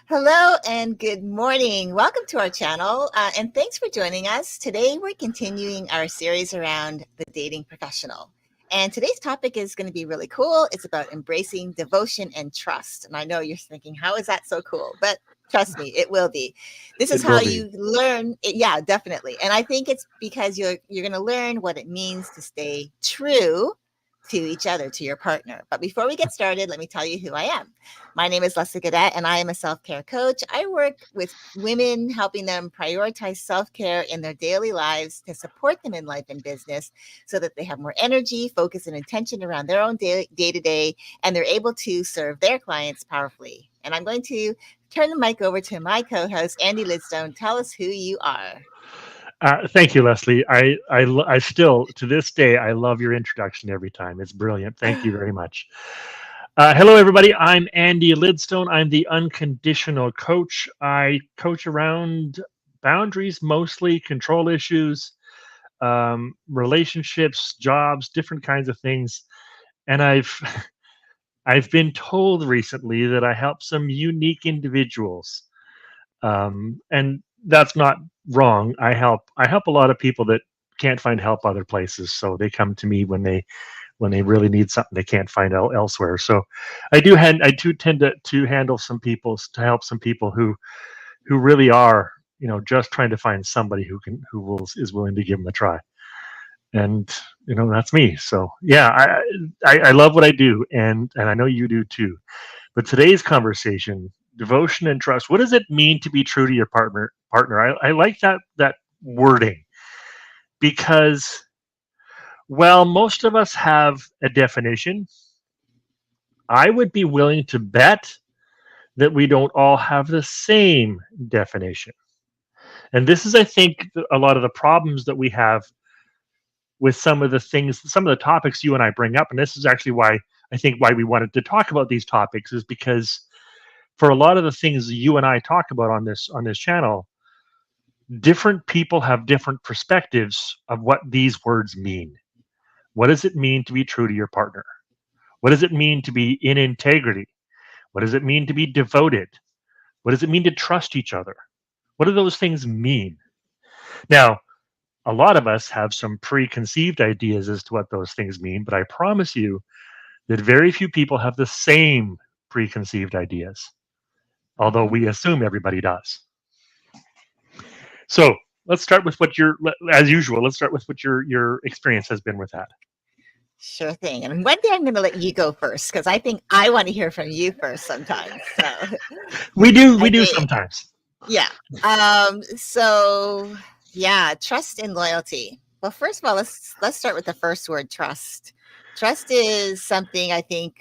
Hello and good morning. Welcome to our channel, and thanks for joining us. Today, we're continuing our series around the dating professional. And today's topic is going to be really cool. It's about embracing devotion and trust. And I know you're thinking, how is that so cool? But trust me, it will be. This is It how will be. you learn. Yeah, definitely. And I think it's because you're going to learn what it means to stay true to each other, to your partner. But before we get started, let me tell you who I am. My name is Leslie Gadet, and I am a self-care coach. I work with women, helping them prioritize self-care in their daily lives to support them in life and business so that they have more energy, focus, and intention around their own day-to-day, and they're able to serve their clients powerfully. And I'm going to turn the mic over to my co-host, Andy Lidstone. Tell us who you are. Thank you, Leslie. I still, to this day, I love your introduction every time. It's brilliant. Thank you very much. Hello, everybody. I'm Andy Lidstone. I'm the unconditional coach. I coach around boundaries, mostly control issues, relationships, jobs, different kinds of things. And I've been told recently that I help some unique individuals, and that's not wrong. I help a lot of people that can't find help other places, so they come to me when they really need something they can't find elsewhere. So I do tend to handle some people, to help some people who really are, just trying to find somebody is willing to give them a try. And that's me. So yeah, I love what I do, and I know you do too. But today's conversation, devotion and trust. What does it mean to be true to your partner? I like that wording, because, well, most of us have a definition. I would be willing to bet that we don't all have the same definition. And this is, I think, a lot of the problems that we have with some of the topics you and I bring up. And this is actually why we wanted to talk about these topics, is because for a lot of the things you and I talk about on this channel, different people have different perspectives of what these words mean. What does it mean to be true to your partner? What does it mean to be in integrity? What does it mean to be devoted? What does it mean to trust each other? What do those things mean? Now, a lot of us have some preconceived ideas as to what those things mean, but I promise you that very few people have the same preconceived ideas, although we assume everybody does. So let's start with as usual, let's start with what your experience has been with that. Sure thing. And one day I'm going to let you go first because I think I want to hear from you first sometimes. So We I do think, sometimes. yeah. So yeah, trust and loyalty. Well, first of all, let's start with the first word, trust. Trust is something I think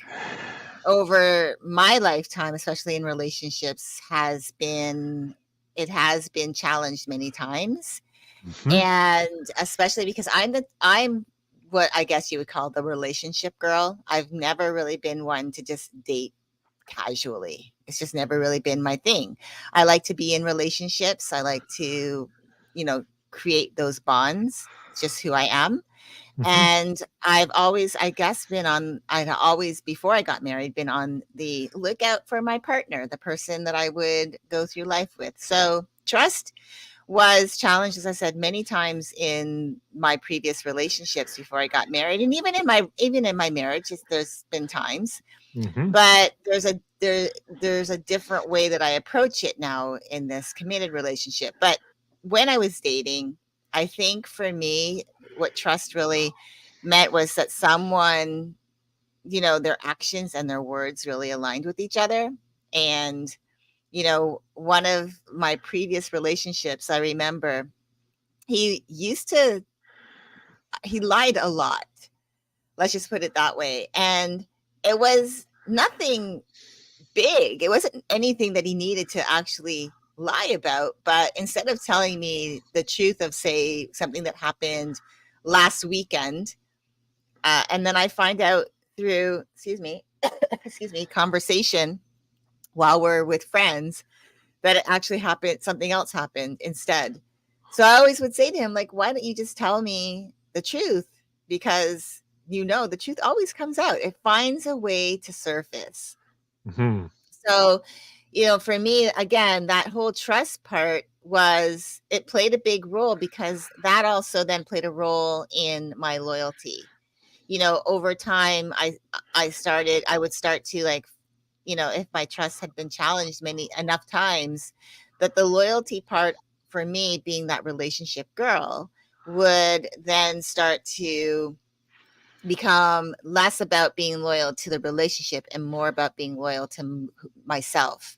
over my lifetime, especially in relationships, it has been challenged many times. Mhm. And especially because I'm what I guess you would call the relationship girl. I've never really been one to just date casually. It's just never really been my thing. I like to be in relationships. I like to, create those bonds. It's just who I am. Mhm. And I've always, I guess, I'd always, before I got married, been on the lookout for my partner, the person that I would go through life with. So trust was challenged, as I said, many times in my previous relationships before I got married. And even in my marriage, there's been times, Mhm. but there's a different way that I approach it now in this committed relationship. But when I was dating, I think for me, what trust really meant was that someone, their actions and their words really aligned with each other. And, one of my previous relationships, I remember he used to, he lied a lot. Let's just put it that way. And it was nothing big. It wasn't anything that he needed to actually lie about. But instead of telling me the truth of, say, something that happened last weekend, and then I find out through, excuse me, conversation while we're with friends that it actually happened, something else happened instead. So I always would say to him, like, why don't you just tell me the truth? Because the truth always comes out. It finds a way to surface. Mhm. So For me, again, that whole trust part was it played a big role because that also then played a role in my loyalty. Over time, I would start to like, if my trust had been challenged many enough times, that the loyalty part for me being that relationship girl would then start to become less about being loyal to the relationship and more about being loyal to myself.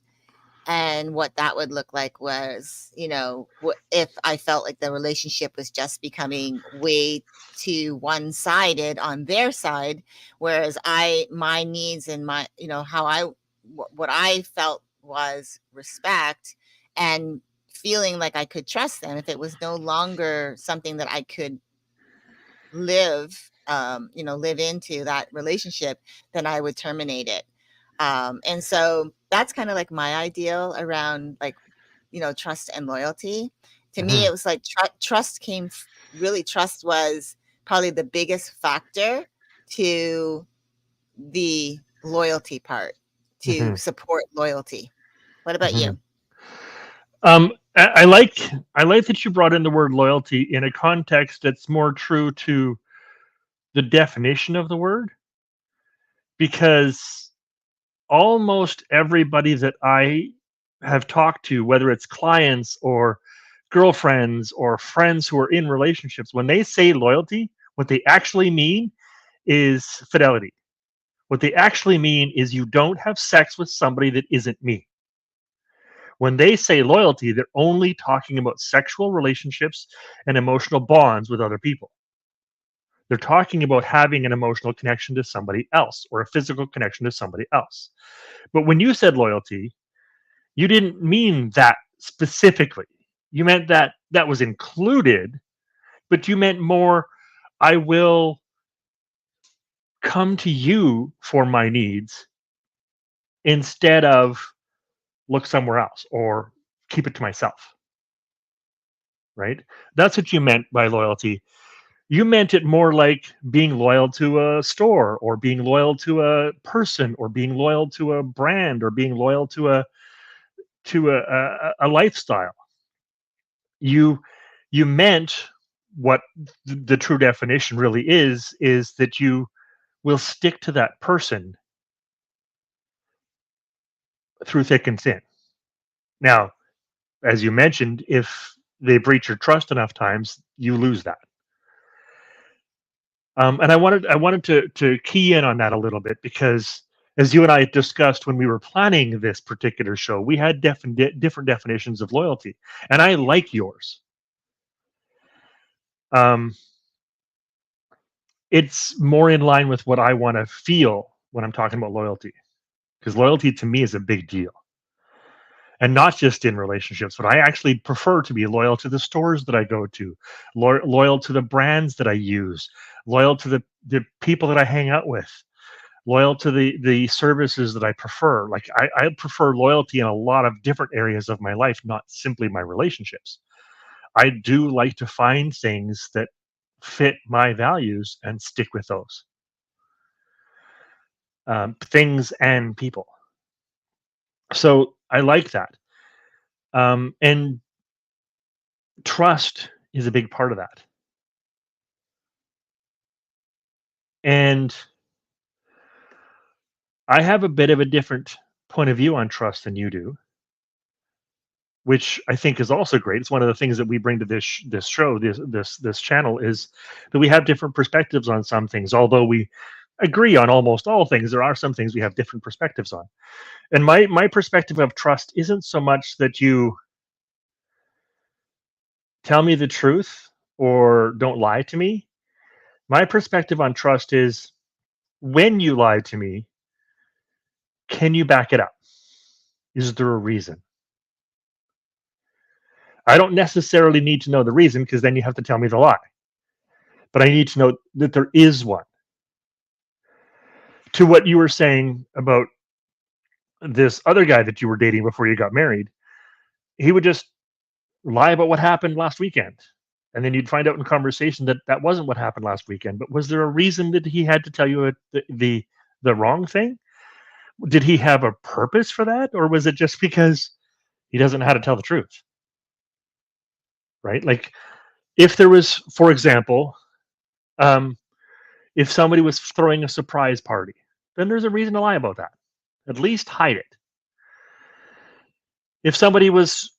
And what that would look like was, if I felt like the relationship was just becoming way too one-sided on their side, whereas my needs and my, how what I felt was respect and feeling like I could trust them. If it was no longer something that I could live into that relationship, then I would terminate it. And so that's kind of like my ideal around like, trust and loyalty. To me, Hmm. it was like trust was probably the biggest factor to the loyalty part, to Hmm. support loyalty. What about Hmm. you? I like that you brought in the word loyalty in a context that's more true to the definition of the word, because almost everybody that I have talked to, whether it's clients or girlfriends or friends who are in relationships, when they say loyalty, what they actually mean is fidelity. What they actually mean is you don't have sex with somebody that isn't me. When they say loyalty, they're only talking about sexual relationships and emotional bonds with other people. They're talking about having an emotional connection to somebody else or a physical connection to somebody else. But when you said loyalty, you didn't mean that specifically. You meant that that was included, but you meant more, I will come to you for my needs instead of look somewhere else or keep it to myself, right? That's what you meant by loyalty. You meant it more like being loyal to a store or being loyal to a person or being loyal to a brand or being loyal to a lifestyle. You you meant what the true definition really is that you will stick to that person through thick and thin. Now, as you mentioned, if they breach your trust enough times, you lose that. And I wanted to key in on that a little bit because, as you and I discussed when we were planning this particular show, we had different definitions of loyalty, and I like yours. Um, it's more in line with what I want to feel when I'm talking about loyalty, because loyalty to me is a big deal, and not just in relationships, but I actually prefer to be loyal to the stores that I go to, loyal to the brands that I use, loyal to the people that I hang out with, loyal to the services that I prefer. Like I prefer loyalty in a lot of different areas of my life, not simply my relationships. I do like to find things that fit my values and stick with those things and people. So I like that. And trust is a big part of that. And I have a bit of a different point of view on trust than you do, which I think is also great. It's one of the things that we bring to this show, this channel, is that we have different perspectives on some things. Although we agree on almost all things, there are some things we have different perspectives on. And my perspective of trust isn't so much that you tell me the truth or don't lie to me. My perspective on trust is, when you lie to me, can you back it up? Is there a reason? I don't necessarily need to know the reason because then you have to tell me the lie. But I need to know that there is one. To what you were saying about this other guy that you were dating before you got married, he would just lie about what happened last weekend. And then you'd find out in conversation that that wasn't what happened last weekend. But was there a reason that he had to tell you the wrong thing? Did he have a purpose for that, or was it just because he doesn't know how to tell the truth? Right? Like, if there was, for example, um, if somebody was throwing a surprise party, then there's a reason to lie about that. At least hide it. If somebody was,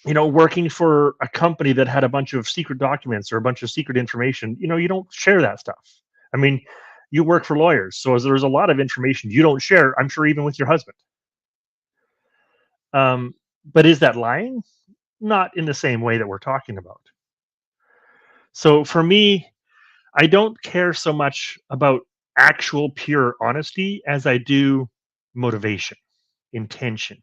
working for a company that had a bunch of secret documents or a bunch of secret information, you don't share that stuff. I mean, you work for lawyers, so there's a lot of information you don't share, I'm sure, even with your husband. But is that lying? Not in the same way that we're talking about. So for me, I don't care so much about actual pure honesty as I do motivation, intention.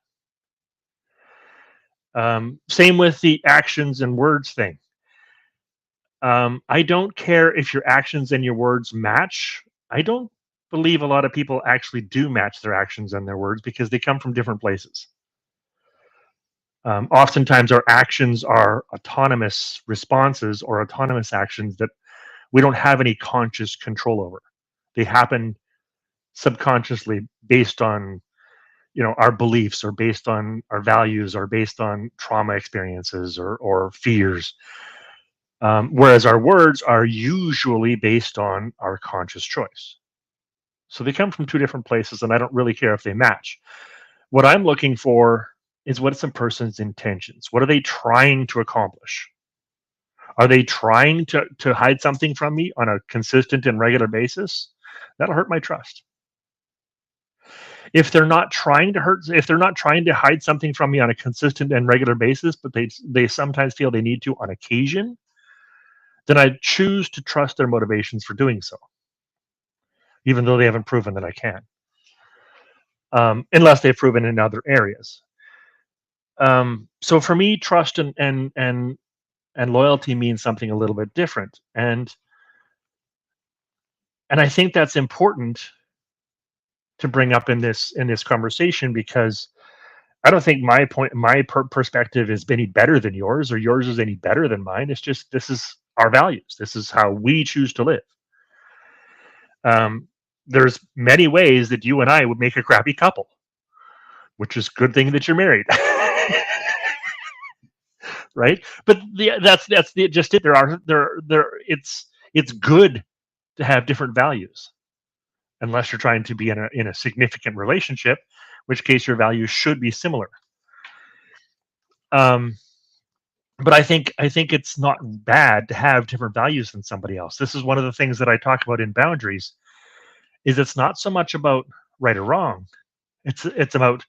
Same with the actions and words thing. I don't care if your actions and your words match. I don't believe a lot of people actually do match their actions and their words because they come from different places. Oftentimes, our actions are autonomous responses or autonomous actions that we don't have any conscious control over. They happen subconsciously based on our beliefs, or based on our values, or based on trauma experiences, or fears. Whereas our words are usually based on our conscious choice. So they come from two different places, and I don't really care if they match. What I'm looking for is, what's a person's intentions? What are they trying to accomplish? Are they trying to hide something from me on a consistent and regular basis? That'll hurt my trust. If they're not trying to hide something from me on a consistent and regular basis, but they sometimes feel they need to on occasion, then I choose to trust their motivations for doing so, even though they haven't proven that I can, unless they've proven in other areas. So for me, trust and loyalty means something a little bit different, and I think that's important to bring up in this conversation, because I don't think my perspective is any better than yours, or yours is any better than mine. It's just, this is our values. This is how we choose to live. There's many ways that you and I would make a crappy couple, which is a good thing that you're married. Right? But just it. It's good to have different values, unless you're trying to be in a significant relationship, which case your values should be similar. Um, but I think it's not bad to have different values than somebody else. This is one of the things that I talk about in boundaries. Is it's not so much about right or wrong. It's about,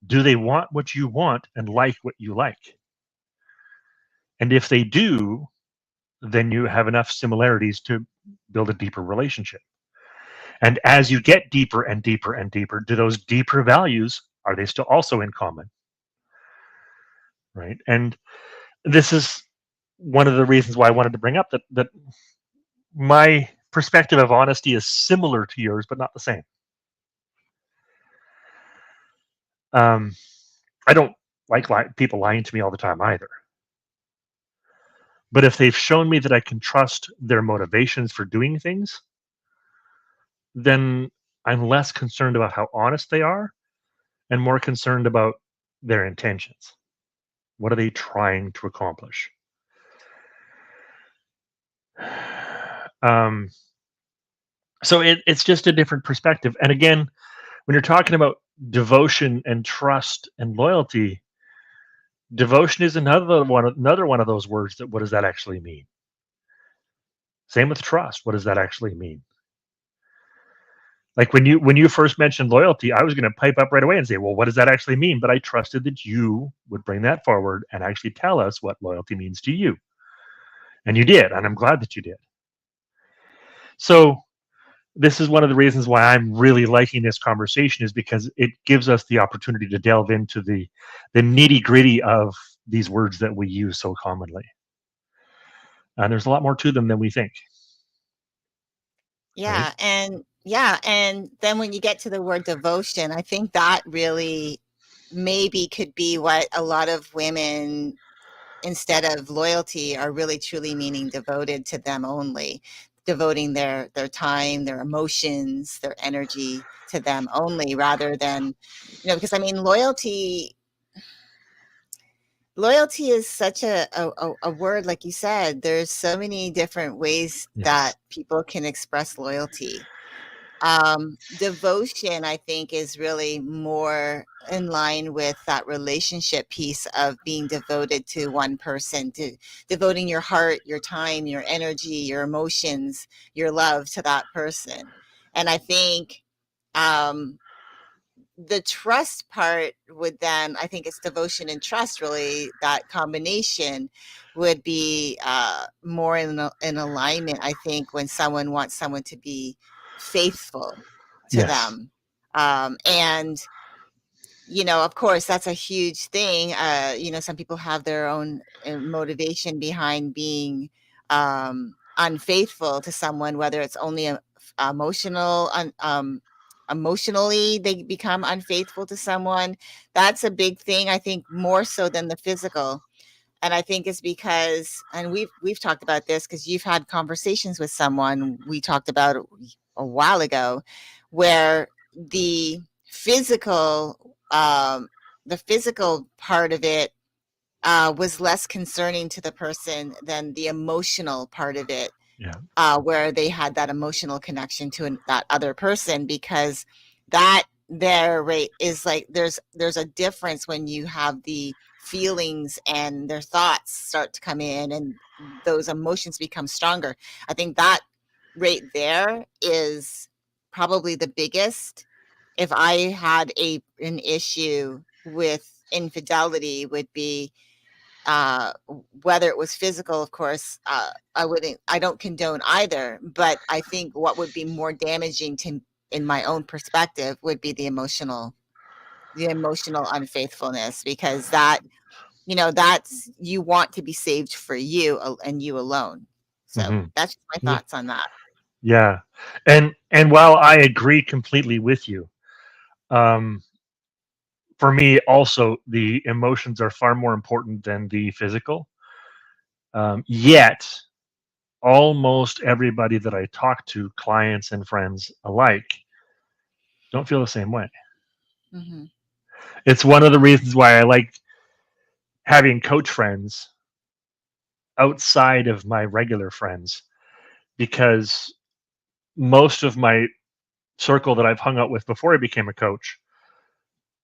do they want what you want and like what you like? And if they do, then you have enough similarities to build a deeper relationship. And as you get deeper and deeper and deeper, do those deeper values, are they still also in common? Right? And this is one of the reasons why I wanted to bring up that my perspective of honesty is similar to yours, but not the same. I don't like people lying to me all the time either. But if they've shown me that I can trust their motivations for doing things, then I'm less concerned about how honest they are and more concerned about their intentions. What are they trying to accomplish? Um, so it's just a different perspective. And again, when you're talking about devotion and trust and loyalty, devotion is another one of those words. That, what does that actually mean? Same with trust. What does that actually mean? Like, when you first mentioned loyalty, I was going to pipe up right away and say, well, what does that actually mean? But I trusted that you would bring that forward and actually tell us what loyalty means to you. And you did, and I'm glad that you did. So this is one of the reasons why I'm really liking this conversation, is because it gives us the opportunity to delve into the nitty gritty of these words that we use so commonly. And there's a lot more to them than we think, right? And then when you get to the word devotion, I think that really maybe could be what a lot of women, instead of loyalty, are really truly meaning devoted to them only, devoting their time, their emotions, their energy to them only, rather than, because I mean, loyalty is such a word. Like you said, there's so many different ways that Yes. people can express loyalty. Devotion, I think, is really more in line with that relationship piece of being devoted to one person, to devoting your heart, your time, your energy, your emotions, your love to that person. And I think um, the trust part would then, I think it's devotion and trust, really, that combination would be more in alignment, I think, when someone wants someone to be faithful to Yes. them. And of course, that's a huge thing. Some people have their own motivation behind being unfaithful to someone, whether it's only emotional, emotionally they become unfaithful to someone. That's a big thing, I think, more so than the physical. And I think it's because, and we've talked about this because you've had conversations with someone we talked about a while ago, where physical the physical part of it was less concerning to the person than the emotional part of it, Yeah. where they had that emotional connection to that other person, because that their rate is like, there's a difference when you have the feelings and their thoughts start to come in and those emotions become stronger. I think that rate there is probably the biggest. If I had an issue with infidelity, would be whether it was physical. Of course, I don't condone either, but I think what would be more damaging to, in my own perspective, would be the emotional unfaithfulness, because that's, you want to be saved for you and you alone. So Hmm. that's just my Yeah. thoughts on that. Yeah. And while I agree completely with you, um, for me also the emotions are far more important than the physical. Yet almost everybody that I talk to, clients and friends alike, don't feel the same way. Hmm. It's one of the reasons why I like having coach friends outside of my regular friends, because most of my circle that I've hung out with before I became a coach,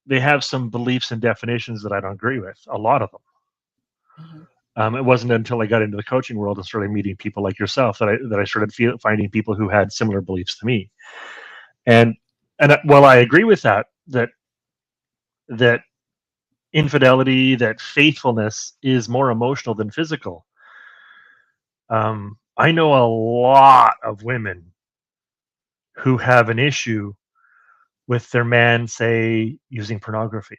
they have some beliefs and definitions that I don't agree with, a lot of them. Hmm. It wasn't until I got into the coaching world and started meeting people like yourself that I started finding people who had similar beliefs to me. And while I agree with that infidelity, that faithfulness is more emotional than physical, I know a lot of women who have an issue with their man, say, using pornography.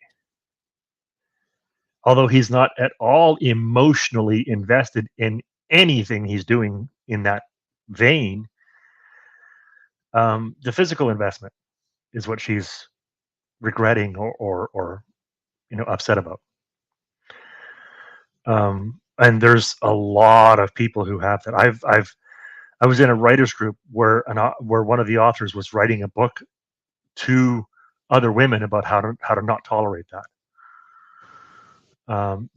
Although he's not at all emotionally invested in anything he's doing in that vein, the physical investment is what she's regretting or upset about. And there's a lot of people who have that. I was in a writers group where one of the authors was writing a book to other women about how to not tolerate that.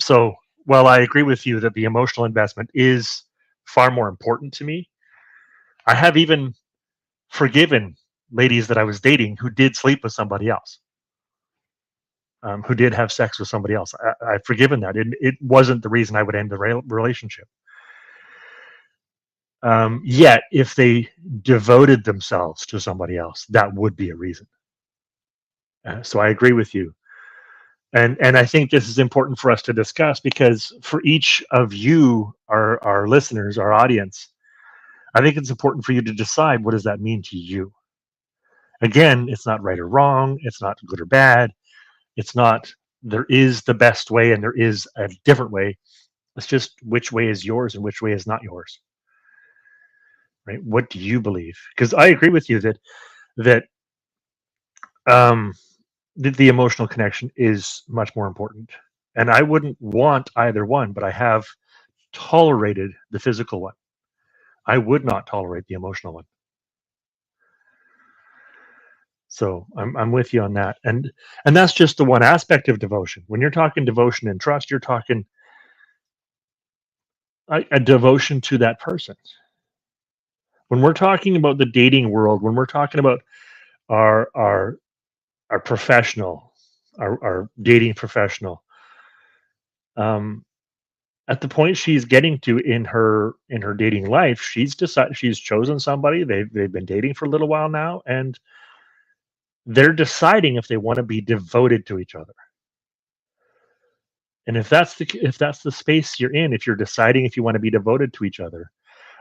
So while I agree with you that the emotional investment is far more important to me, I have even forgiven ladies that I was dating who did sleep with somebody else, who did have sex with somebody else. I've forgiven that. It wasn't the reason I would end the relationship. Yet, if they devoted themselves to somebody else, that would be a reason. So I agree with you, and I think this is important for us to discuss, because for each of you, our listeners, our audience, I think it's important for you to decide, what does that mean to you. Again, it's not right or wrong. It's not good or bad. It's not, there is the best way and there is a different way. It's just which way is yours and which way is not yours. Right? What do you believe? Because I agree with you that um, the emotional connection is much more important. And I wouldn't want either one, but I have tolerated the physical one. I would not tolerate the emotional one. So I'm with you on that, and that's just the one aspect of devotion. When you're talking devotion and trust, you're talking a devotion to that person. When we're talking about the dating world, when we're talking about our our our professional, our dating professional, um, at the point she's getting to in her dating life, she's chosen somebody. They've been dating for a little while now, and they're deciding if they want to be devoted to each other. And if that's the space you're in, if you're deciding if you want to be devoted to each other,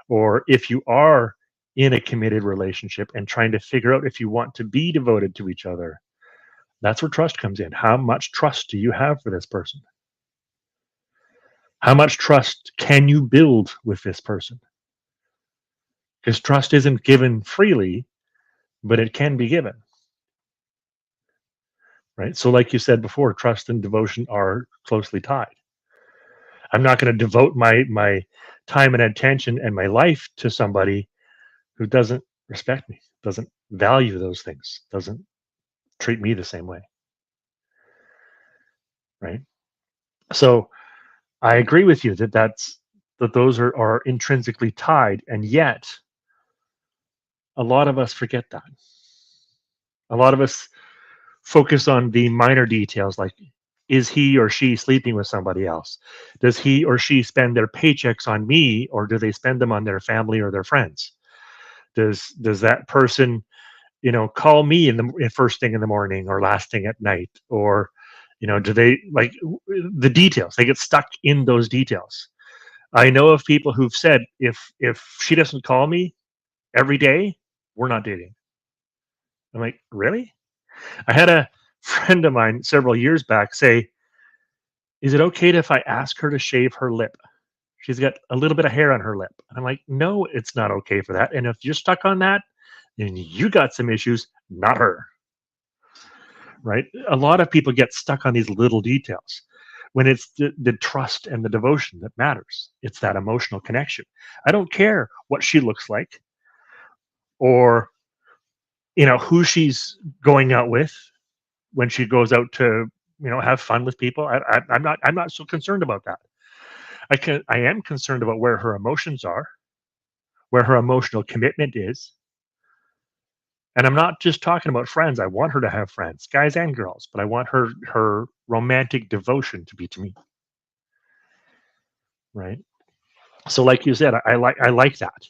or if you are in a committed relationship and trying to figure out if you want to be devoted to each other, that's where trust comes in. How much trust do you have for this person? How much trust can you build with this person? Because trust isn't given freely, but it can be given, right? So, like you said before, trust and devotion are closely tied. I'm not going to devote my time and attention and my life to somebody who doesn't respect me, doesn't value those things, doesn't treat me the same way, right? So I agree with you that those are intrinsically tied, and yet a lot of us forget that. A lot of us focus on the minor details, like, is he or she sleeping with somebody else? Does he or she spend their paychecks on me, or do they spend them on their family or their friends? Does that person, call me in the first thing in the morning or last thing at night? Or, do they like the details? They get stuck in those details. I know of people who've said, if she doesn't call me every day, we're not dating. I'm like, really? I had a friend of mine several years back say, is it okay if I ask her to shave her lip? She's got a little bit of hair on her lip. And I'm like, no, it's not okay for that. And if you're stuck on that, then you got some issues, not her. Right? A lot of people get stuck on these little details when it's the trust and the devotion that matters. It's that emotional connection. I don't care what she looks like, or who she's going out with when she goes out to have fun with people. I'm not so concerned about that. I am concerned about where her emotions are, where her emotional commitment is. And I'm not just talking about friends. I want her to have friends, guys and girls, but I want her romantic devotion to be to me, right? So, like you said, I like that,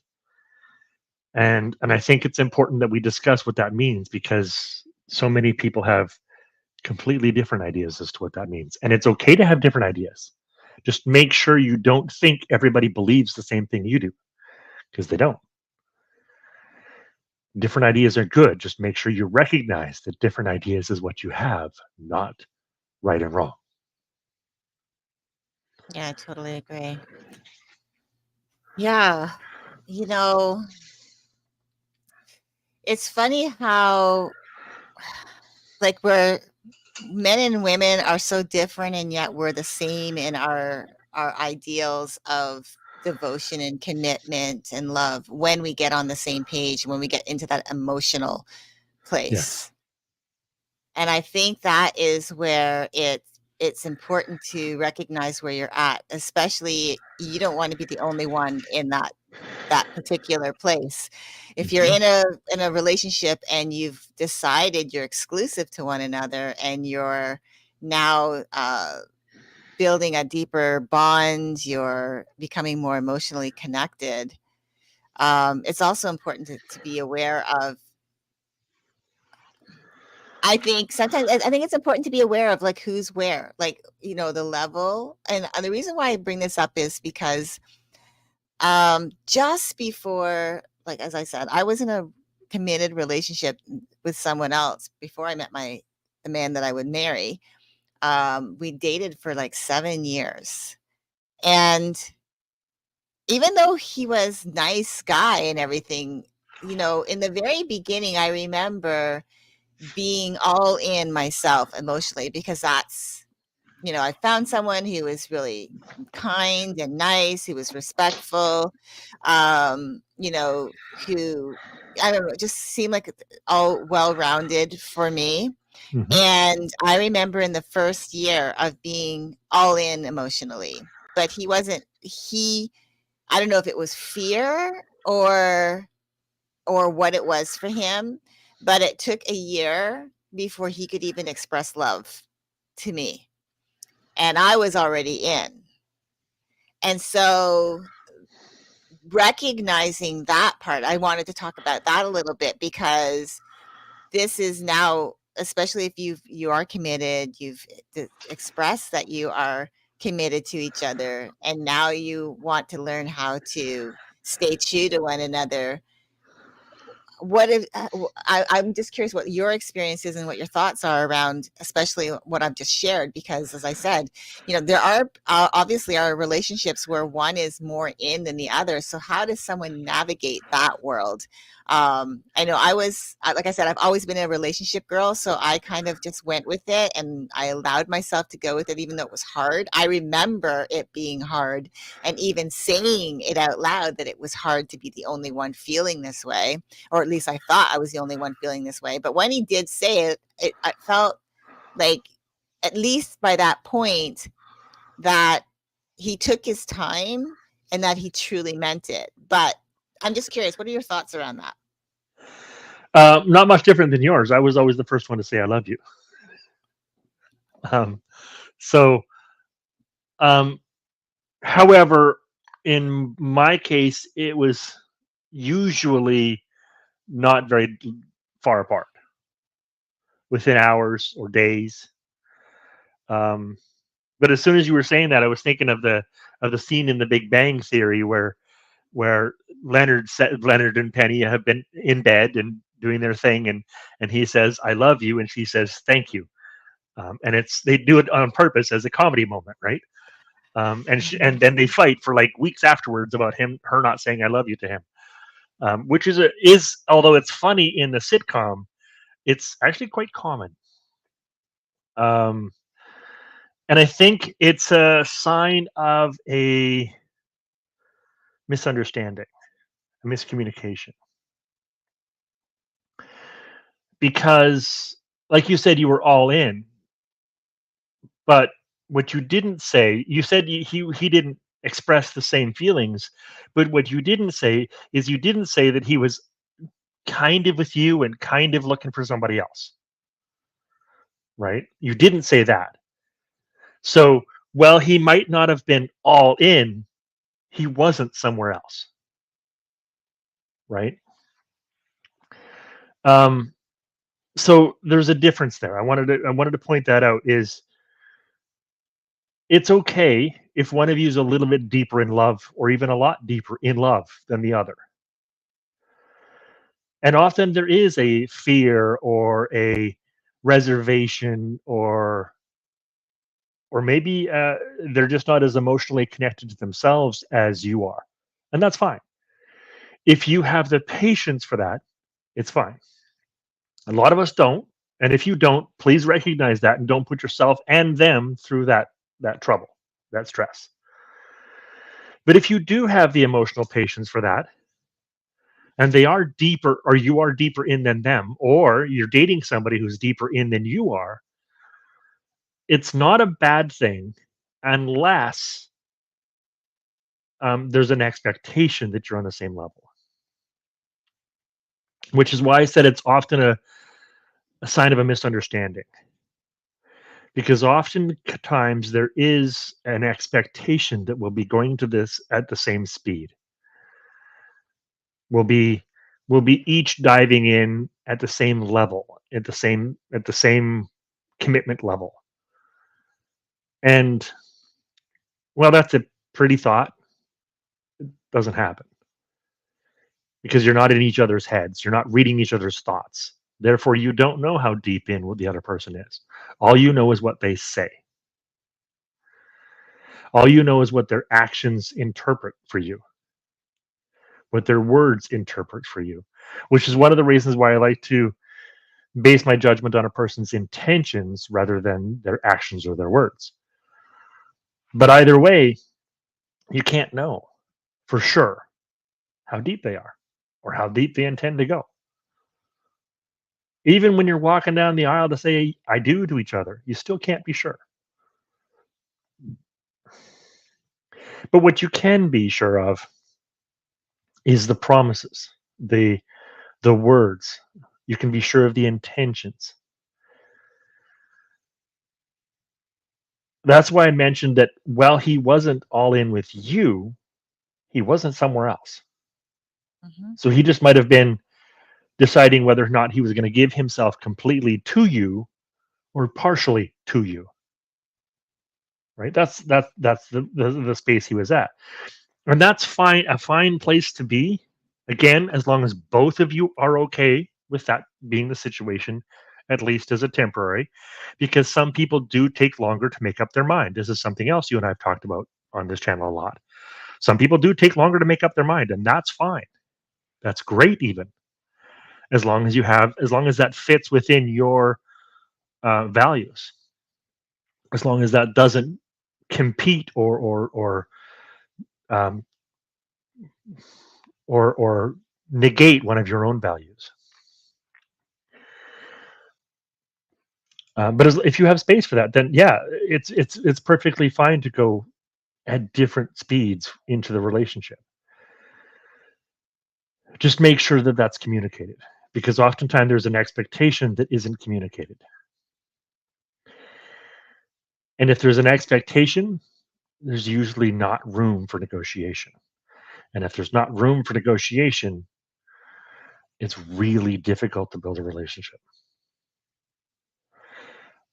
and I think it's important that we discuss what that means, because so many people have completely different ideas as to what that means, and it's okay to have different ideas. Just make sure you don't think everybody believes the same thing you do, because they don't. Different ideas are good. Just make sure you recognize that different ideas is what you have, not right and wrong. Yeah, I totally agree. Yeah. You know, it's funny how like we're men and women are so different, and yet we're the same in our ideals of devotion and commitment and love when we get on the same page, when we get into that emotional Yes. place. And I think that is where it's important to recognize where you're at, especially you don't want to be the only one in that particular place. If you're Mhm. in a relationship and you've decided you're exclusive to one another and you're now building a deeper bond, you're becoming more emotionally connected. It's also important to be aware of. I think sometimes I think it's important to be aware of like who's where, like the level. And the reason why I bring this up is because just before, like, as I said, I was in a committed relationship with someone else before I met the man that I would marry. We dated for like 7 years. And even though he was nice guy and everything, in the very beginning, I remember being all in myself emotionally because I found someone who was really kind and nice, who was respectful, who I don't know, it just seemed like all well-rounded for me. Hmm. And I remember in the first year of being all in emotionally, but he wasn't, I don't know if it was fear or what it was for him, but it took a year before he could even express love to me. And I was already in. And so recognizing that part, I wanted to talk about that a little bit because this is now, especially if you are committed, you've expressed that you are committed to each other, and now you want to learn how to stay true to one another. What if I'm just curious what your experience is and what your thoughts are around, especially what I've just shared, because as I said, there are obviously are relationships where one is more in than the other. So how does someone navigate that world? I know like I said, I've always been a relationship girl, so I kind of just went with it and I allowed myself to go with it, even though it was hard. I remember it being hard and even saying it out loud that it was hard to be the only one feeling this way, or at least I thought I was the only one feeling this way. But when he did say it, I felt like, at least by that point, that he took his time and that he truly meant it. But I'm just curious, what are your thoughts around that? Not much different than yours. I was always the first one to say I love you. Um, so, um, however, in my case, it was usually not very far apart, within hours or days. Um, but as soon as you were saying that, I was thinking of the scene in The Big Bang Theory where Leonard and Penny have been in bed and doing their thing, and he says I love you, and she says thank you, and they do it on purpose as a comedy moment, right? And then they fight for like weeks afterwards about her not saying I love you to him, which is although it's funny in the sitcom, it's actually quite common. Um, and I think it's a sign of a misunderstanding, a miscommunication, because, like you said, you were all in, but what you didn't say, you said he didn't express the same feelings, but what you didn't say is you didn't say that he was kind of with you and kind of looking for somebody else, right? You didn't say that. So, while he might not have been all in, he wasn't somewhere else, right? Um, so there's a difference there. I wanted to point that out. Is it's okay if one of you is a little bit deeper in love, or even a lot deeper in love than the other. And often there is a fear or a reservation, or maybe they're just not as emotionally connected to themselves as you are, and that's fine. If you have the patience for that, it's fine. A lot of us don't, and if you don't, please recognize that and don't put yourself and them through that trouble, that stress. But if you do have the emotional patience for that, and they are deeper, or you are deeper in than them, or you're dating somebody who's deeper in than you are, it's not a bad thing unless there's an expectation that you're on the same level, which is why I said it's often a sign of a misunderstanding, because oftentimes there is an expectation that we'll be going to this at the same speed. We'll be we'll be each diving in at the same level, at the same commitment level. And well, that's a pretty thought. Doesn't happen because you're not in each other's heads. You're not reading each other's thoughts. Therefore, you don't know how deep in what the other person is. All you know is what they say. All you know is what their actions interpret for you, what their words interpret for you, which is one of the reasons why I like to base my judgment on a person's intentions rather than their actions or their words. But either way, you can't know for sure how deep they are. or how deep they intend to go. Even when you're walking down the aisle to say I do to each other, you still can't be sure. But what you can be sure of is the promises, the words. You can be sure of the intentions. That's why I mentioned that while he wasn't all in with you, he wasn't somewhere else. Mhm. So he just might have been deciding whether or not he was going to give himself completely to you or partially to you. Right? That's the space he was at. And that's fine, a fine place to be. Again, as long as both of you are okay with that being the situation, at least as a temporary, because some people do take longer to make up their mind. This is something else you and I have talked about on this channel a lot. Some people do take longer to make up their mind, and that's fine. That's great, even as long as that fits within your values, as long as that doesn't compete um, or negate one of your own values. But if you have space for that, then yeah, it's perfectly fine to go at different speeds into the relationship. Just make sure that that's communicated, because oftentimes there's an expectation that isn't communicated. And if there's an expectation, there's usually not room for negotiation. And if there's not room for negotiation, it's really difficult to build a relationship.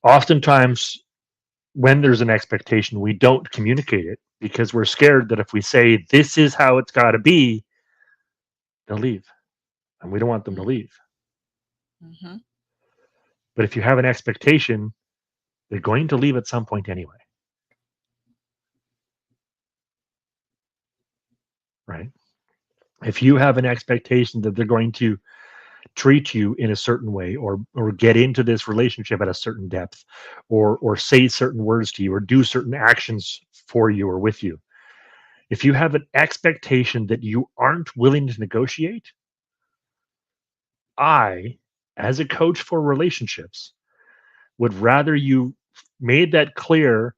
Oftentimes, when there's an expectation, we don't communicate it because we're scared that if we say, this is how it's got to be, they'll leave. And we don't want them to leave. Mhm. But if you have an expectation, they're going to leave at some point anyway. Right? If you have an expectation that they're going to treat you in a certain way, or get into this relationship at a certain depth, or say certain words to you, or do certain actions for you or with you, if you have an expectation that you aren't willing to negotiate, I, as a coach for relationships, would rather you made that clear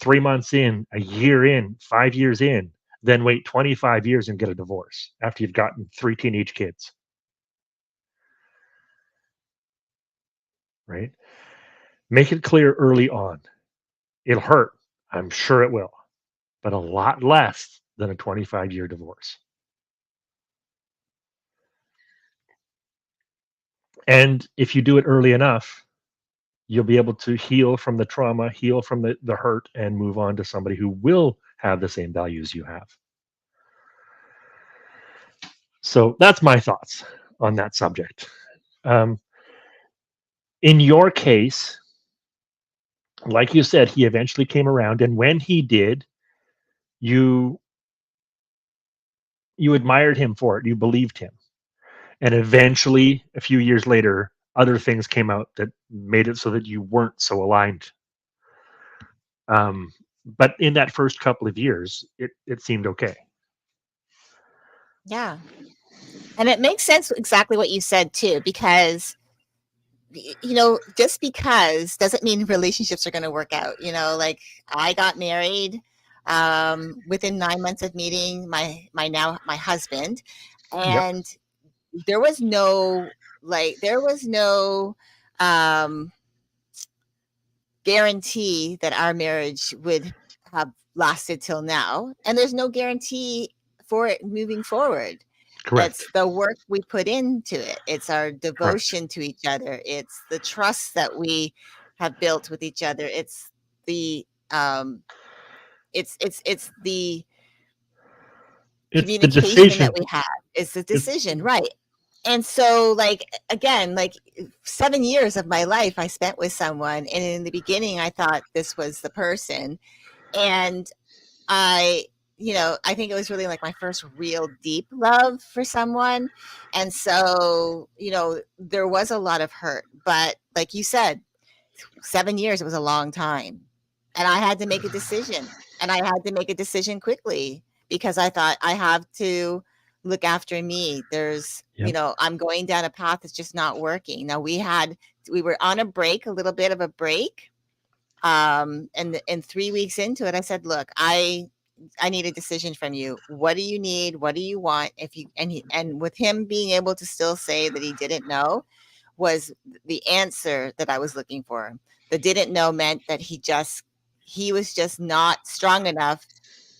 3 months in, a year in, 5 years in, than wait 25 years and get a divorce after you've gotten 3 teenage kids. Right? Make it clear early on. It'll hurt. I'm sure it will, but a lot less than a 25-year divorce. And if you do it early enough, you'll be able to heal from the trauma, heal from the hurt, and move on to somebody who will have the same values you have. So that's my thoughts on that subject. Um, in your case, like you said, he eventually came around, and when he did, you you admired him for it. You believed him, and eventually, a few years later, other things came out that made it so that you weren't so aligned. Um, but in that first couple of years, it seemed okay. Yeah. And it makes sense exactly what you said too, because just because doesn't mean relationships are going to work out. Like I got married within 9 months of meeting my husband, Yep. and there was no um, guarantee that our marriage would have lasted till now, and there's no guarantee for it moving forward. It's Correct. the work we put into it. It's our Correct. devotion to each other. It's the trust that we have built with each other. It's the it's the It's the communication that decision. we have. It's the It's decision, right? And so, like, again, like 7 years of my life I spent with someone, and in the beginning I thought this was the person, and I I think it was really like my first real deep love for someone. And so, there was a lot of hurt, but like you said, 7 years, it was a long time. And I had to make a decision, and I had to make a decision quickly, because I thought I have to look after me. Yep. I'm going down a path that's just not working. Now we were on a break, a little bit of a break. And 3 weeks into it, I said, look, I need a decision from you. What do you need? What do you want? If you and with him being able to still say that he didn't know was the answer that I was looking for. The didn't know meant that he was just not strong enough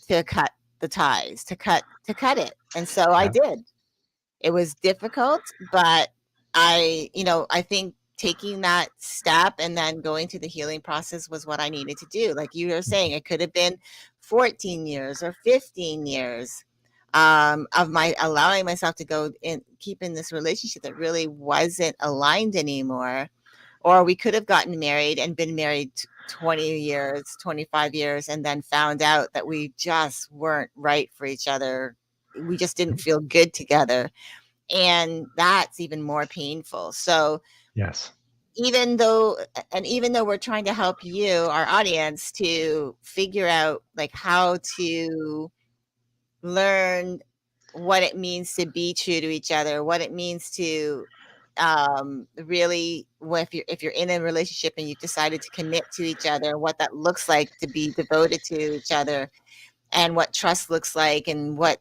to cut the ties, to cut it. And so I Yeah. did. It was difficult, but I think taking that step and then going through the healing process was what I needed to do. Like you were saying, it could have been 14 years or 15 years of my allowing myself to go and keep in this relationship that really wasn't aligned anymore. Or we could have gotten married and been married 20 years, 25 years, and then found out that we just weren't right for each other. We just didn't feel good together, and that's even more painful. So Yes. even though we're trying to help you, our audience, to figure out like how to learn what it means to be true to each other, what it means to really, if you're in a relationship and you've decided to commit to each other, what that looks like to be devoted to each other, and what trust looks like, and what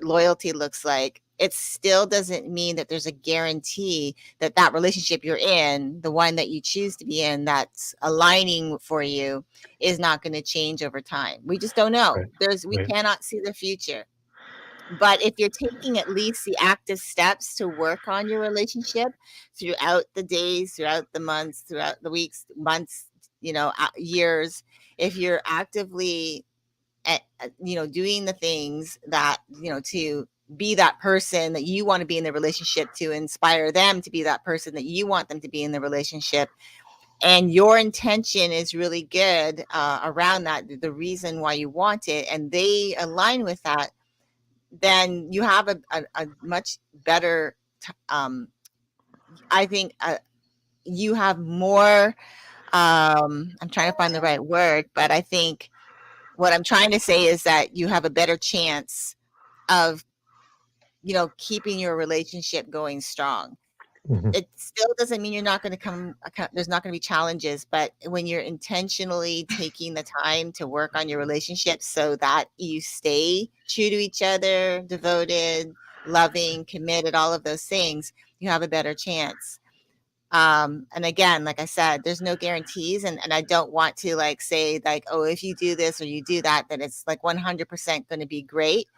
loyalty looks like. It still doesn't mean that there's a guarantee that that relationship you're in, the one that you choose to be in, that's aligning for you, is not going to change over time. We just don't know. Right. We Right. cannot see the future. But if you're taking at least the active steps to work on your relationship throughout the days, throughout the months, throughout the weeks, months, years, if you're actively doing the things that, to be that person that you want to be in the relationship, to inspire them to be that person that you want them to be in the relationship, and your intention is really good around that, the reason why you want it, and they align with that, then you have a much better I think you have more I'm trying to find the right word, but I think what I'm trying to say is that you have a better chance of keeping your relationship going strong. Hmm. It still doesn't mean you're not going to there's not going to be challenges, but when you're intentionally taking the time to work on your relationship so that you stay true to each other, devoted, loving, committed, all of those things, you have a better chance. And again, like I said, there's no guarantees, and I don't want to like say like, oh, if you do this or you do that, then it's like 100% going to be great,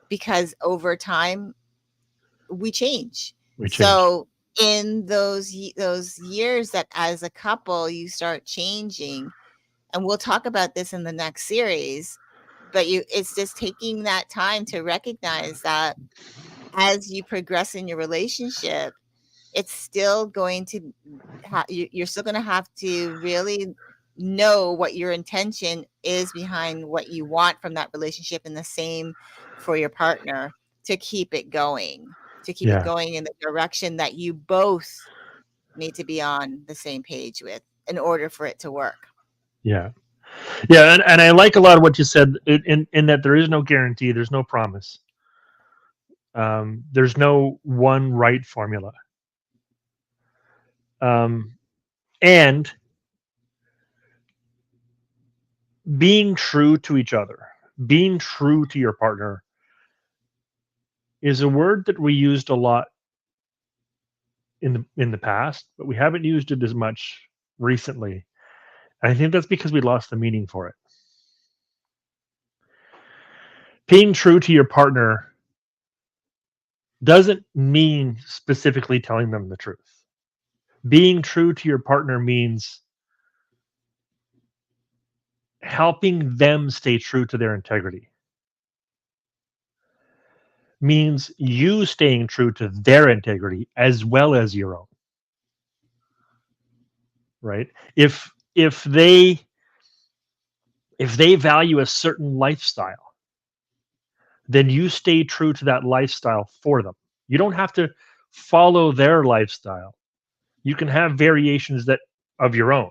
because over time we change. We change. So in those years that as a couple you start changing, and we'll talk about this in the next series, but it's just taking that time to recognize that as you progress in your relationship, it's still going to you're still going to have to really know what your intention is behind what you want from that relationship, and the same for your partner, to keep it going, Yeah. in the direction that you both need to be on the same page with in order for it to work. Yeah. Yeah. And I like a lot of what you said in that there is no guarantee, there's no promise. There's no one right formula. Um, and being true to each other, being true to your partner is a word that we used a lot in the past, but we haven't used it as much recently. And I think that's because we lost the meaning for it. Being true to your partner doesn't mean specifically telling them the truth. Being true to your partner means helping them stay true to their integrity, means you staying true to their integrity as well as your own, right? If they value a certain lifestyle, then you stay true to that lifestyle for them. You don't have to follow their lifestyle. You can have variations that of your own,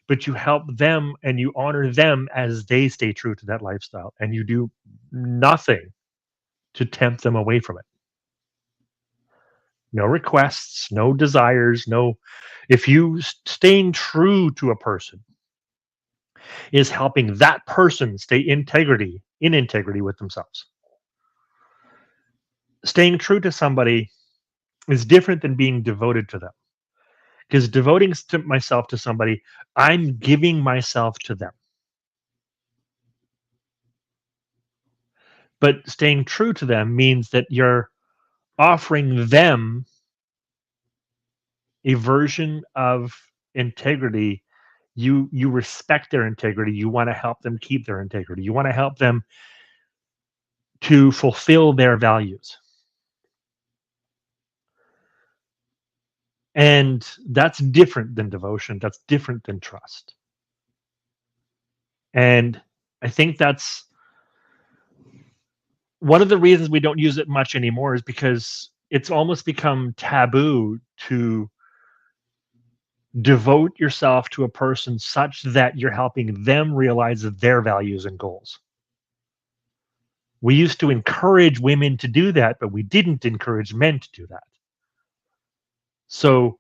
but you help them and you honor them as they stay true to that lifestyle, and you do nothing to tempt them away from it. No requests, no desires, no. If you staying true to a person is helping that person stay in integrity with themselves. Staying true to somebody is different than being devoted to them. Because devoting to myself to somebody, I'm giving myself to them. But staying true to them means that you're offering them a version of integrity. You respect their integrity. You want to help them keep their integrity. You want to help them to fulfill their values. And that's different than devotion. That's different than trust. And I think that's one of the reasons we don't use it much anymore, is because it's almost become taboo to devote yourself to a person such that you're helping them realize their values and goals. We used to encourage women to do that, but we didn't encourage men to do that. So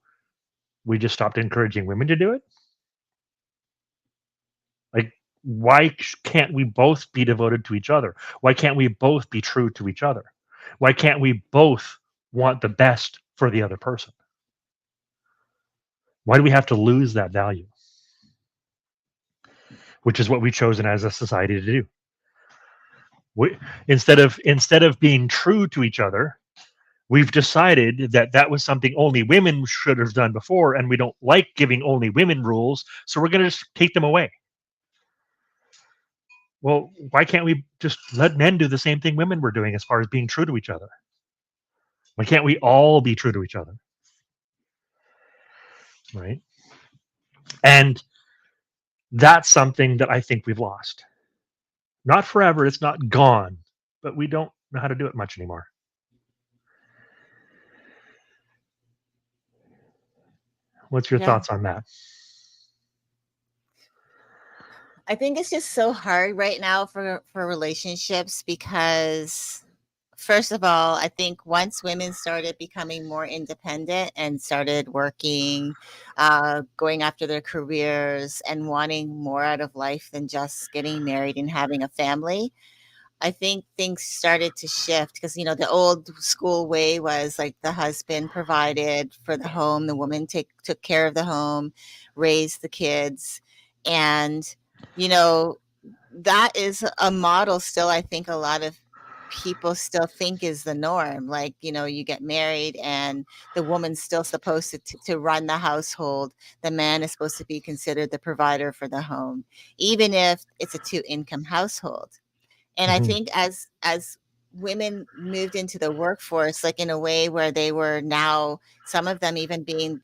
we just stopped encouraging women to do it. Like, why can't we both be devoted to each other? Why can't we both be true to each other? Why can't we both want the best for the other person? Why do we have to lose that value? Which is what we've chosen as a society to do. We, instead of being true to each other, we've decided that that was something only women should have done before, and we don't like giving only women rules, so we're going to just take them away. Well, why can't we just let men do the same thing women were doing as far as being true to each other? Why can't we all be true to each other? Right? And that's something that I think we've lost. Not forever, it's not gone, but we don't know how to do it much anymore. What's your Yeah. thoughts on that? I think it's just so hard right now for relationships because first of all, I think once women started becoming more independent and started working, going after their careers and wanting more out of life than just getting married and having a family, I think things started to shift because, the old school way was like the husband provided for the home, the woman took care of the home, raised the kids. And, you know, that is a model still, I think a lot of people still think is the norm. Like, you get married and the woman's still supposed to run the household. The man is supposed to be considered the provider for the home, even if it's a two-income household. And I Mhm. think as women moved into the workforce, like in a way where they were now, some of them even being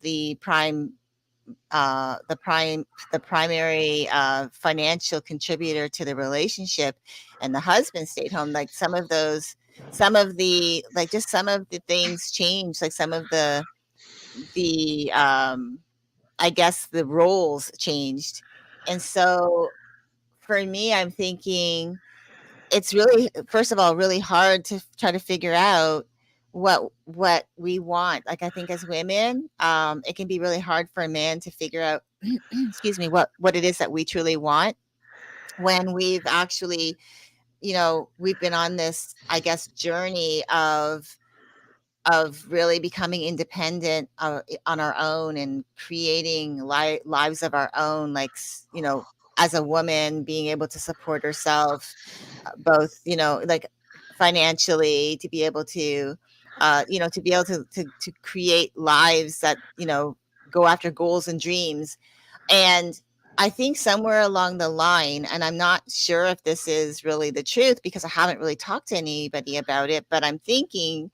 uh, the prime, the primary financial contributor to the relationship, and the husband stayed home. Like some of the things changed. Like some of the I guess the roles changed, and so for me, I'm thinking it's really, first of all, really hard to try to figure out what we want. Like, I think as women, it can be really hard for a man to figure out, excuse me, what it is that we truly want when we've actually, we've been on this, I guess, journey of really becoming independent, on our own and creating lives of our own, like, as a woman being able to support herself, both, like financially, to be able to, to create lives that, go after goals and dreams. And I think somewhere along the line, and I'm not sure if this is really the truth because I haven't really talked to anybody about it, but I'm thinking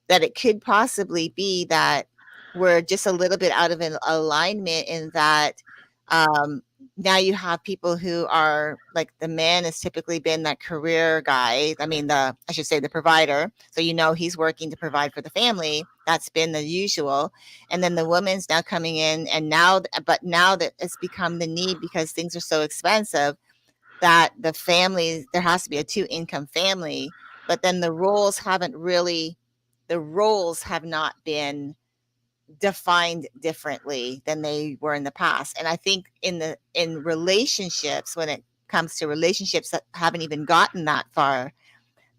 that it could possibly be that we're just a little bit out of an alignment in that, um, now you have people who are like, the man has typically been that career guy. I mean, I should say the provider. So, he's working to provide for the family. That's been the usual. And then the woman's now coming in, and but now that it's become the need because things are so expensive, that there has to be a two income family. but then the roles have not been defined differently than they were in the past. And I think in relationships, when it comes to relationships that haven't even gotten that far,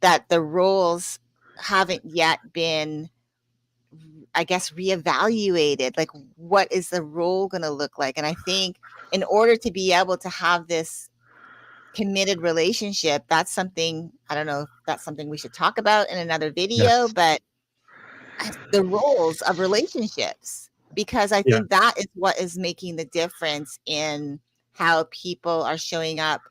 that the roles haven't yet been, I guess, reevaluated. Like, what is the role going to look like? And I think in order to be able to have this committed relationship, that's something, I don't know if that's something we should talk about in another video, Yes. but the roles of relationships, because I Yeah. think that is what is making the difference in how people are showing up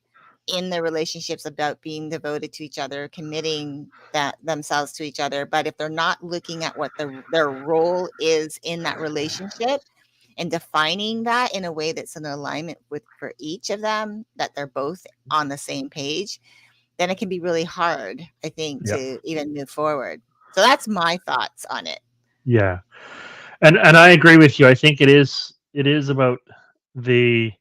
in their relationships, about being devoted to each other, committing that themselves to each other. But if they're not looking at what their role is in that relationship and defining that in a way that's in alignment with, for each of them, that they're both on the same page, then it can be really hard, I think, Yeah. to even move forward. So that's my thoughts on it. Yeah. And I agree with you. I think it is about the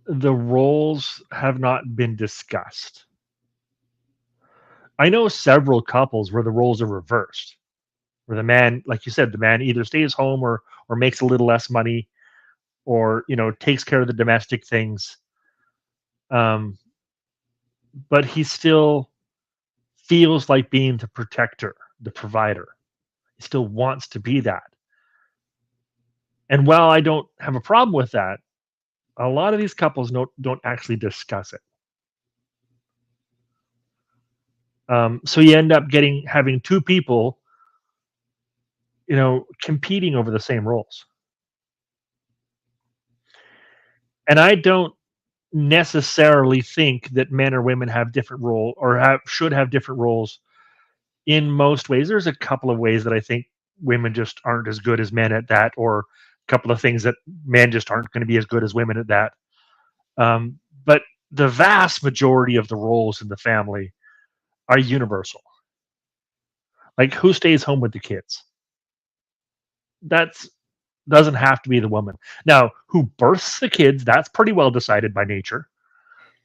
the roles have not been discussed. I know several couples where the roles are reversed, where the man, like you said, the man either stays home or makes a little less money, or takes care of the domestic things, um, but he still feels like being the protector, the provider. He still wants to be that. And while I don't have a problem with that, a lot of these couples don't actually discuss it. So you end up having two people, competing over the same roles. And I don't necessarily think that men or women have different role, or should have different roles in most ways. There's a couple of ways that I think women just aren't as good as men at that, or a couple of things that men just aren't going to be as good as women at that. But the vast majority of the roles in the family are universal. Like, who stays home with the kids? That's doesn't have to be the woman. Now, who births the kids, that's pretty well decided by nature,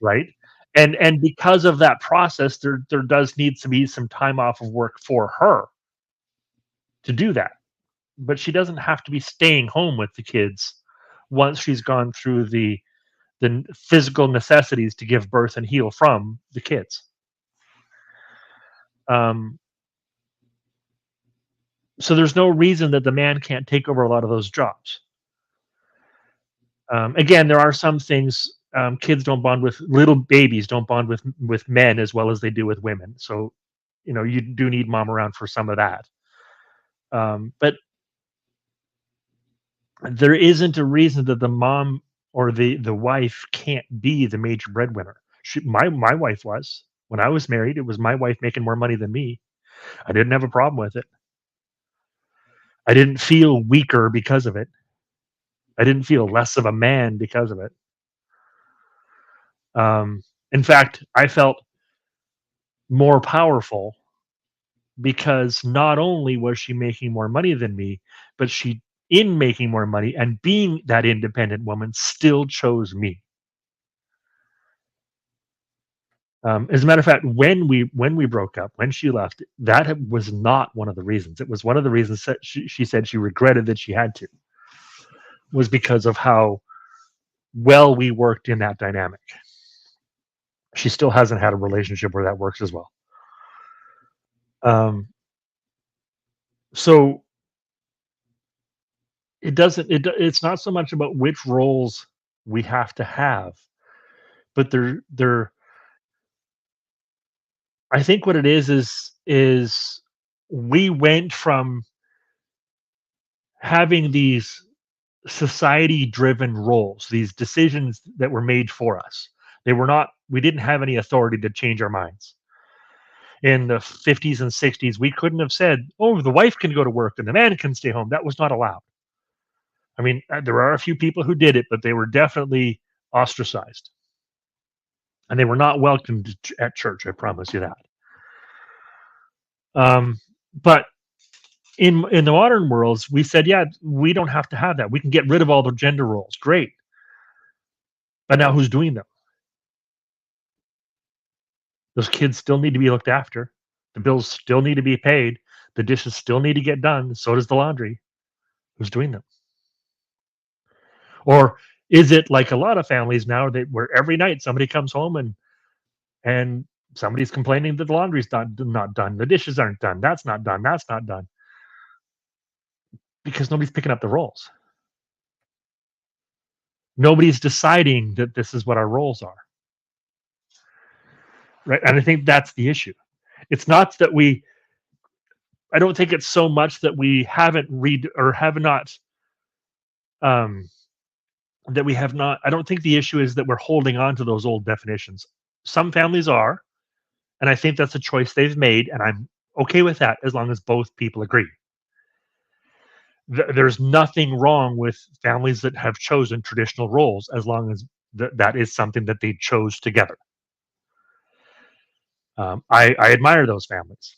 right? And because of that process, there does need to be some time off of work for her to do that. But she doesn't have to be staying home with the kids once she's gone through the physical necessities to give birth and heal from the kids. Um, so there's no reason that the man can't take over a lot of those jobs. Again, there are some things, kids don't bond with little babies don't bond with men as well as they do with women. So, you do need mom around for some of that. But there isn't a reason that the mom or the wife can't be the major breadwinner. My wife was. When I was married, it was my wife making more money than me. I didn't have a problem with it. I didn't feel weaker because of it. I didn't feel less of a man because of it. In fact, I felt more powerful because not only was she making more money than me, but in making more money and being that independent woman, still chose me. As a matter of fact, when we broke up, when she left, that was not one of the reasons. It was one of the reasons that she said she regretted that she had to, was because of how well we worked in that dynamic. She still hasn't had a relationship where that works as well. Um, so it's not so much about which roles we have to have, but they're I think what it is we went from having these society driven roles, these decisions that were made for us. We didn't have any authority to change our minds. In the 50s and 60s, we couldn't have said, "Oh, the wife can go to work and the man can stay home." That was not allowed. I mean, there are a few people who did it, but they were definitely ostracized. And they were not welcomed at church, I promise you that. But in the modern worlds, we said, yeah, we don't have to have that. We can get rid of all the gender roles. Great. But now who's doing them? Those kids still need to be looked after. The bills still need to be paid. The dishes still need to get done. So does the laundry. Who's doing them? Or is it like a lot of families now that where every night somebody comes home and somebody's complaining that the laundry's not done, the dishes aren't done, that's not done, that's not done, because nobody's picking up the roles. Nobody's deciding that this is what our roles are, right? And I think that's the issue. It's not that we. I don't think it's so much that we haven't read or have not. Um, that we have not. I don't think the issue is that we're holding on to those old definitions. Some families are, and I think that's a choice they've made, and I'm okay with that as long as both people agree. There's nothing wrong with families that have chosen traditional roles as long as that is something that they chose together. I admire those families.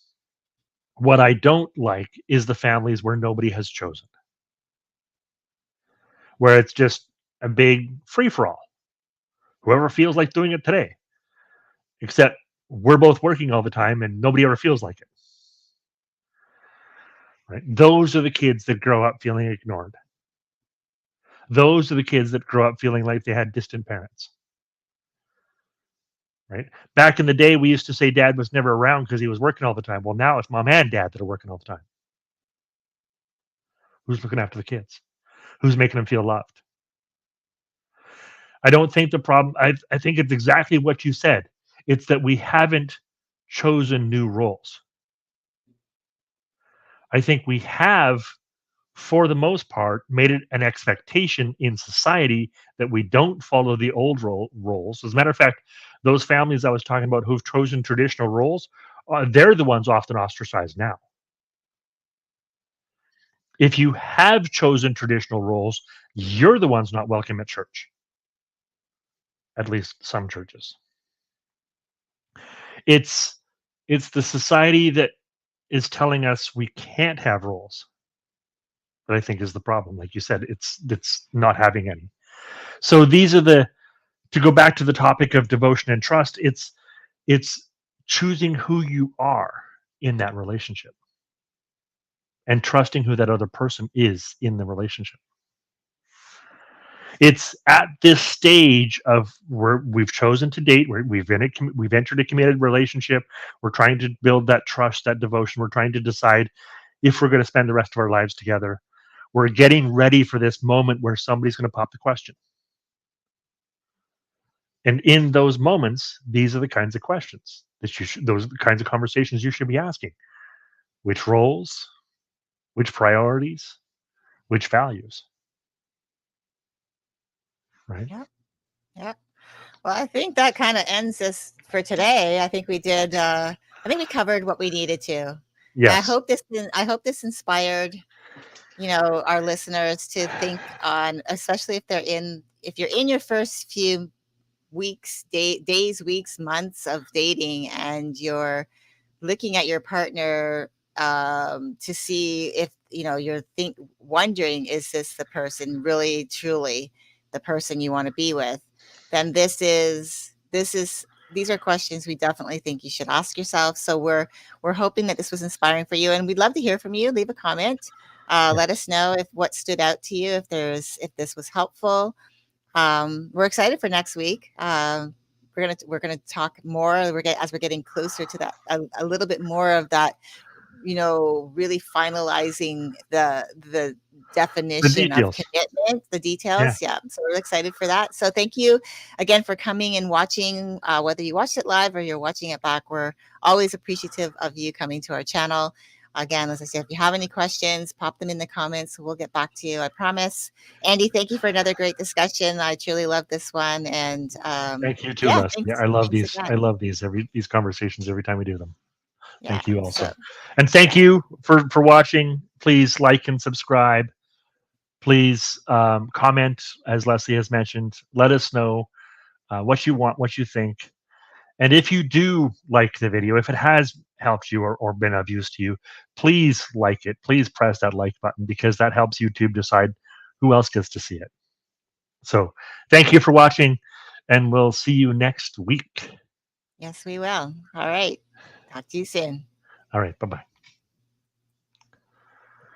What I don't like is the families where nobody has chosen, where it's just a big free for all. Whoever feels like doing it today, except we're both working all the time and nobody ever feels like it. Right? Those are the kids that grow up feeling ignored. Those are the kids that grow up feeling like they had distant parents. Right? Back in the day, we used to say dad was never around because he was working all the time. Well, now it's mom and dad that are working all the time. Who's looking after the kids? Who's making them feel loved? I don't think the problem, I think it's exactly what you said. It's that we haven't chosen new roles. I think we have, for the most part, made it an expectation in society that we don't follow the old roles. As a matter of fact, those families I was talking about who've chosen traditional roles, they're the ones often ostracized now. If you have chosen traditional roles, you're the ones not welcome at church, at least some churches. It's it's the society that is telling us we can't have roles that I think is the problem. Like you said, it's not having any. So these are the to go back to the topic of devotion and trust, it's choosing who you are in that relationship and trusting who that other person is in the relationship. It's at this stage of where we've chosen to date, where we've entered a committed relationship. We're trying to build that trust, that devotion. We're trying to decide if we're going to spend the rest of our lives together. We're getting ready for this moment where somebody's going to pop the question. And in those moments, these are the kinds of questions that those are the kinds of conversations you should be asking. Which roles, which priorities, which values, right? Yep. Yep. Well, I think that kind of ends this for today. I think we did. I think we covered what we needed to, and Yes. I hope this inspired our listeners to think on, especially if you're in your first few weeks, days, weeks, months of dating, and you're looking at your partner to see if you're wondering, is this the person really truly the person you want to be with, then these are questions we definitely think you should ask yourself. So we're hoping that this was inspiring for you, and we'd love to hear from you. Leave a comment. Let Yes. us know if what stood out to you, if this was helpful. We're excited for next week. We're gonna talk more. As we're getting closer to that, a little bit more of that. Really finalizing the The definition of details. commitment, the Yeah. details. Yeah, so we're excited for that. So thank you again for coming and watching. Whether you watched it live or you're watching it back, we're always appreciative of you coming to our channel. Again, as I said, if you have any questions, pop them in the comments. We'll get back to you, I promise. Andy, thank you for another great discussion. I truly love this one. And Thank you too, yeah, Leslie. I love thanks these. I again. love these conversations every time we do them. Yeah. Thank you So also. And thank yeah. you for watching. Please like and subscribe. Please comment, as Leslie has mentioned. Let us know what you want, what you think. And if you do like the video, if it has helped you or been of use to you, please like it. Please press that like button because that helps YouTube decide who else gets to see it. So thank you for watching, and we'll see you next week. Yes, we will. All right. Talk to you soon. All right. Bye bye.